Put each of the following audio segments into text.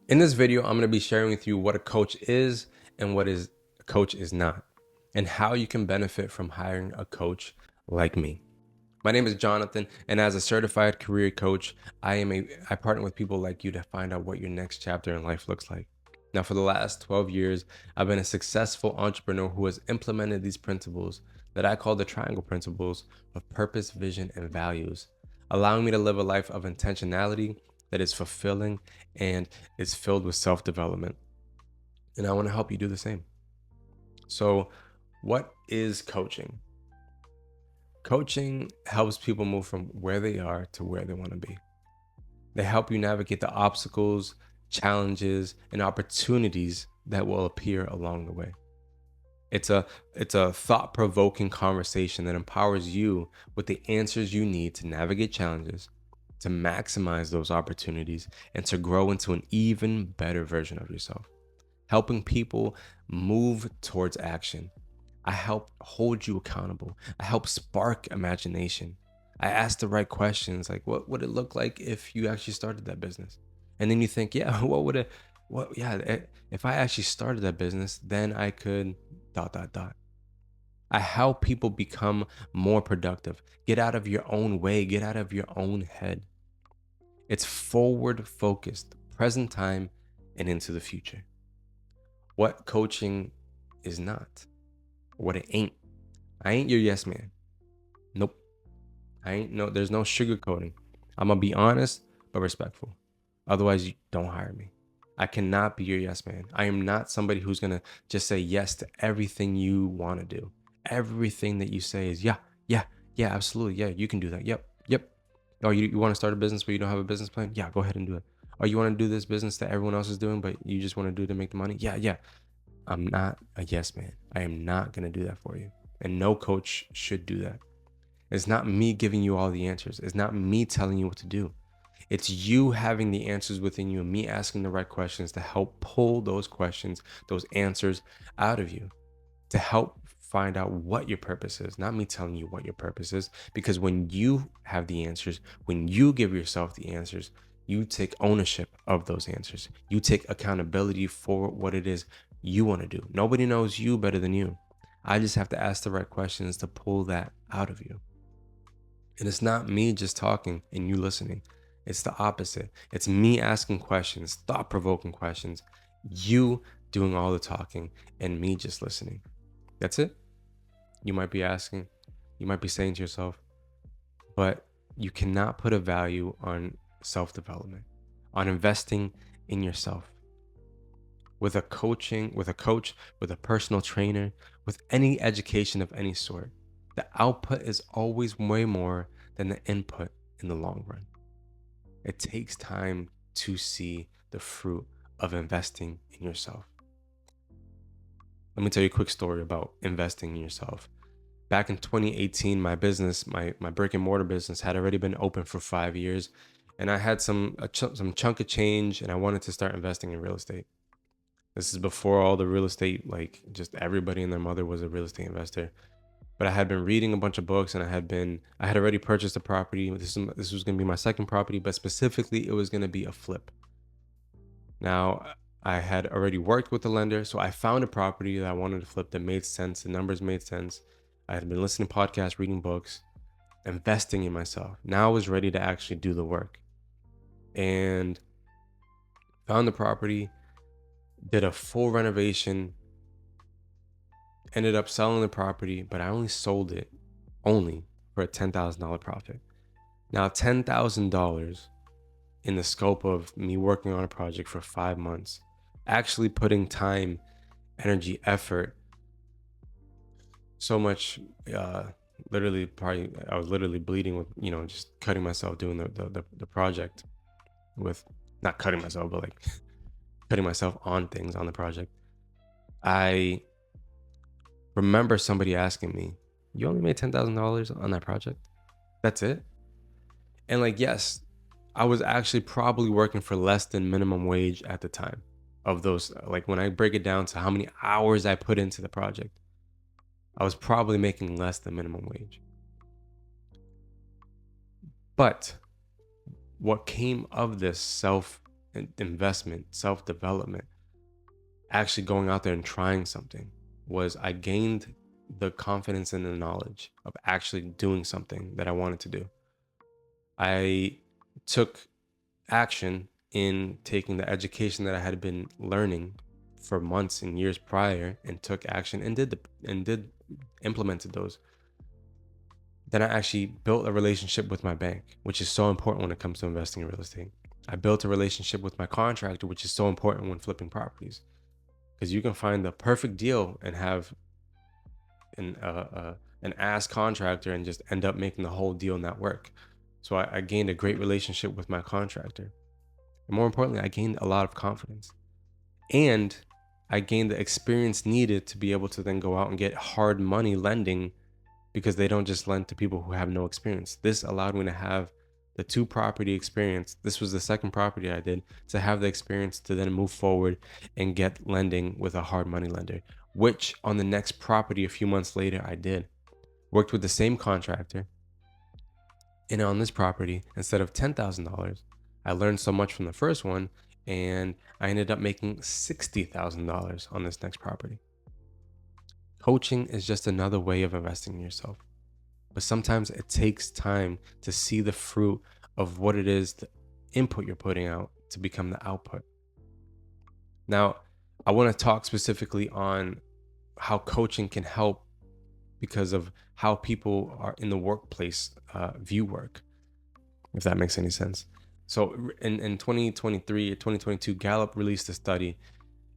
In this video, I'm going to be sharing with you what a coach is and what a coach is not, and how you can benefit from hiring a coach like me. My name is Jonathan, and as a certified career coach, I partner with people like you to find out what your next chapter in life looks like. Now, for the last 12 years, I've been a successful entrepreneur who has implemented these principles that I call the triangle principles of purpose, vision, and values, allowing me to live a life of intentionality that is fulfilling and is filled with self-development. And I want to help you do the same. So, what is coaching? Coaching helps people move from where they are to where they want to be. They help you navigate the obstacles, challenges, and opportunities that will appear along the way. It's a thought-provoking conversation that empowers you with the answers you need to navigate challenges, to maximize those opportunities, and to grow into an even better version of yourself. Helping people move towards action. I help hold you accountable. I help spark imagination. I ask the right questions like, what would it look like if you actually started that business? And then you think, yeah, if I actually started that business, then I could dot, dot, dot. I help people become more productive. Get out of your own way, get out of your own head. It's forward focused, present time, and into the future. What coaching is not, what it ain't. I ain't your yes man. Nope. There's no sugarcoating. I'm gonna be honest but respectful. Otherwise, you don't hire me. I cannot be your yes man. I am not somebody who's gonna just say yes to everything you want to do. Everything that you say is yeah, absolutely. Yeah, you can do that. Yep. Oh, you want to start a business but you don't have a business plan? Yeah, go ahead and do it. Oh, you want to do this business that everyone else is doing, but you just want to do it to make the money? Yeah. I'm not a yes man. I am not gonna do that for you. And no coach should do that. It's not me giving you all the answers. It's not me telling you what to do. It's you having the answers within you and me asking the right questions to help pull those questions, those answers out of you, to help find out what your purpose is, not me telling you what your purpose is. Because when you have the answers, when you give yourself the answers, you take ownership of those answers. You take accountability for what it is you want to do. Nobody knows you better than you. I just have to ask the right questions to pull that out of you. And it's not me just talking and you listening. It's the opposite. It's me asking questions, thought provoking questions, you doing all the talking, and me just listening. That's it. You might be asking, you might be saying to yourself, but you cannot put a value on self development, on investing in yourself. With a coach, with a personal trainer, with any education of any sort, the output is always way more than the input in the long run. It takes time to see the fruit of investing in yourself. Let me tell you a quick story about investing in yourself. Back in 2018, my business, my brick and mortar business, had already been open for 5 years, and I had some chunk of change, and I wanted to start investing in real estate. This is before all the real estate, like just everybody and their mother was a real estate investor. But I had been reading a bunch of books, and I had already purchased a property. This was going to be my second property, but specifically it was going to be a flip. Now, I had already worked with the lender, so I found a property that I wanted to flip that made sense. The numbers made sense. I had been listening to podcasts, reading books, investing in myself. Now I was ready to actually do the work. And found the property, did a full renovation, ended up selling the property, but I only sold it only for a $10,000 profit. Now, $10,000 in the scope of me working on a project for 5 months, actually putting time, energy, effort, so much, literally, probably, I was literally bleeding with, just cutting myself doing the project with, not cutting myself, but like cutting myself on things on the project. I remember somebody asking me, "You only made $10,000 on that project? That's it?" And like, yes, I was actually probably working for less than minimum wage at the time of those. Like, when I break it down to how many hours I put into the project, I was probably making less than minimum wage. But what came of this self investment, self-development, actually going out there and trying something, was I gained the confidence and the knowledge of actually doing something that I wanted to do. I took action in taking the education that I had been learning for months and years prior, and took action and did implemented those. Then I actually built a relationship with my bank, which is so important when it comes to investing in real estate. I built a relationship with my contractor, which is so important when flipping properties, because you can find the perfect deal and have an ass contractor and just end up making the whole deal not work. So I gained a great relationship with my contractor. And more importantly, I gained a lot of confidence. And I gained the experience needed to be able to then go out and get hard money lending, because they don't just lend to people who have no experience. This allowed me to have the two property experience. This was the second property I did, to have the experience to then move forward and get lending with a hard money lender, which on the next property a few months later I did. Worked with the same contractor. And on this property, instead of $10,000, I learned so much from the first one, and I ended up making $60,000 on this next property. Coaching is just another way of investing in yourself. But sometimes it takes time to see the fruit of what it is, the input you're putting out, to become the output. Now, I want to talk specifically on how coaching can help because of how people are in the workplace view work, if that makes any sense. So in 2023 or 2022, Gallup released a study.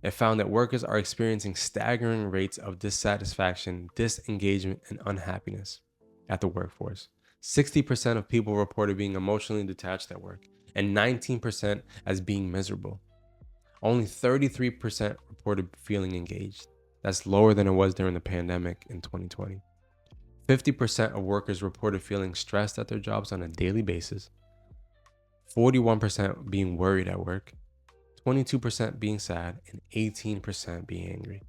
It found that workers are experiencing staggering rates of dissatisfaction, disengagement, and unhappiness at the workforce. 60% of people reported being emotionally detached at work, and 19% as being miserable. Only 33% reported feeling engaged. That's lower than it was during the pandemic in 2020. 50% of workers reported feeling stressed at their jobs on a daily basis. 41% being worried at work. 22% being sad, and 18% being angry.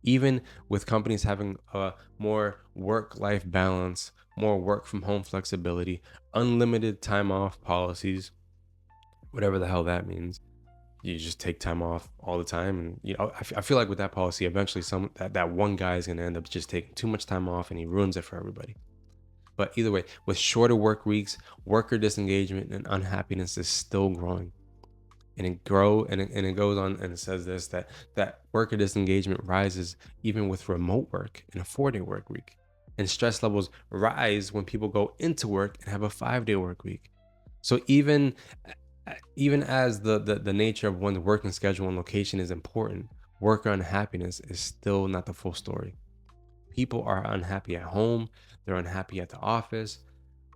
Even with companies having a more work-life balance, more work from home flexibility, unlimited time off policies, whatever the hell that means. You just take time off all the time, and I feel like with that policy, eventually that one guy is going to end up just taking too much time off, and he ruins it for everybody. But either way, with shorter work weeks, worker disengagement and unhappiness is still growing. And it goes on and it says this, that worker disengagement rises even with remote work in a 4-day work week, and stress levels rise when people go into work and have a 5-day work week. So even as the nature of one's working schedule and location is important, worker unhappiness is still not the full story. People are unhappy at home, they're unhappy at the office,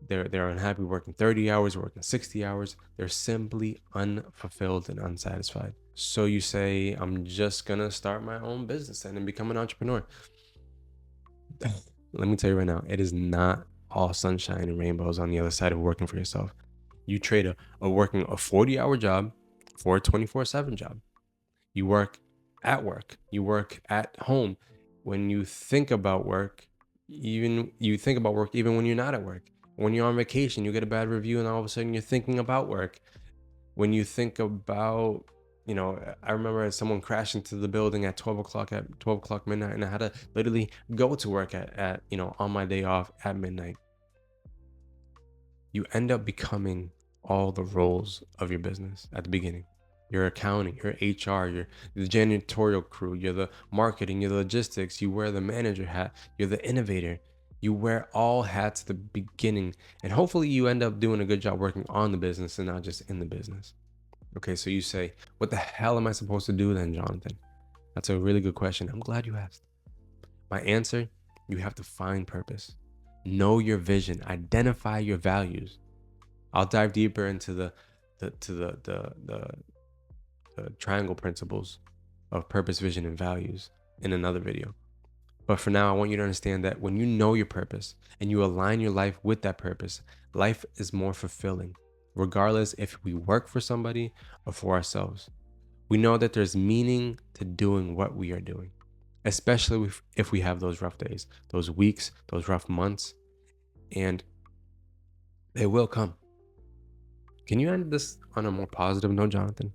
they're unhappy working 30 hours, working 60 hours. They're simply unfulfilled and unsatisfied. So you say, I'm just gonna start my own business and become an entrepreneur. Let me tell you right now, it is not all sunshine and rainbows on the other side of working for yourself. You trade working a 40-hour job for a 24/7 job. You work, you work at home. When you think about work, even when you're not at work. When you're on vacation, you get a bad review, and all of a sudden you're thinking about work. When you think about, I remember someone crashed into the building at 12 o'clock midnight, and I had to literally go to work at on my day off at midnight. You end up becoming all the roles of your business at the beginning. You're accounting, you're HR, you're the janitorial crew, you're the marketing, you're the logistics, you wear the manager hat, you're the innovator. You wear all hats at the beginning, and hopefully you end up doing a good job working on the business and not just in the business. Okay, so you say, what the hell am I supposed to do then, Jonathan? That's a really good question. I'm glad you asked. My answer, you have to find purpose. Know your vision, identify your values. I'll dive deeper into the triangle principles of purpose, vision, and values in another video. But for now, I want you to understand that when you know your purpose and you align your life with that purpose, life is more fulfilling, regardless if we work for somebody or for ourselves. We know that there's meaning to doing what we are doing, especially if we have those rough days, those weeks, those rough months, and they will come. Can you end this on a more positive note, Jonathan?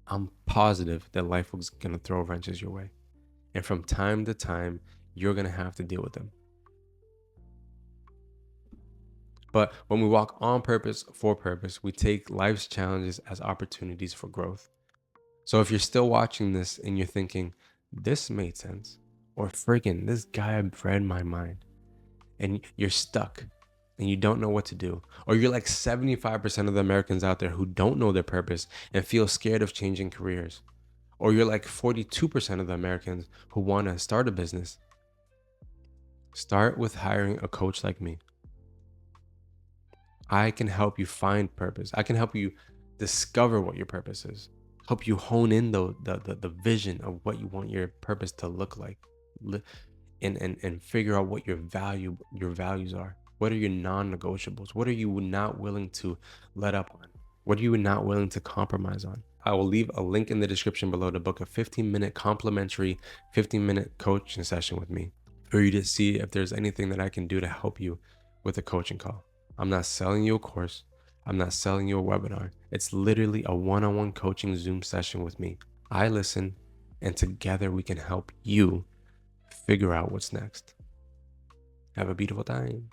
I'm positive that life was going to throw wrenches your way. And from time to time, you're going to have to deal with them. But when we walk on purpose for purpose, we take life's challenges as opportunities for growth. So if you're still watching this and you're thinking, this made sense, or friggin', this guy read my mind, and you're stuck and you don't know what to do, or you're like 75% of the Americans out there who don't know their purpose and feel scared of changing careers, or you're like 42% of the Americans who want to start a business, start with hiring a coach like me. I can help you find purpose. I can help you discover what your purpose is. Help you hone in the vision of what you want your purpose to look like. And figure out what your values are. What are your non-negotiables? What are you not willing to let up on? What are you not willing to compromise on? I will leave a link in the description below to book a 15-minute complimentary 15-minute coaching session with me for you to see if there's anything that I can do to help you with a coaching call. I'm not selling you a course. I'm not selling you a webinar. It's literally a one-on-one coaching Zoom session with me. I listen, and together we can help you figure out what's next. Have a beautiful time.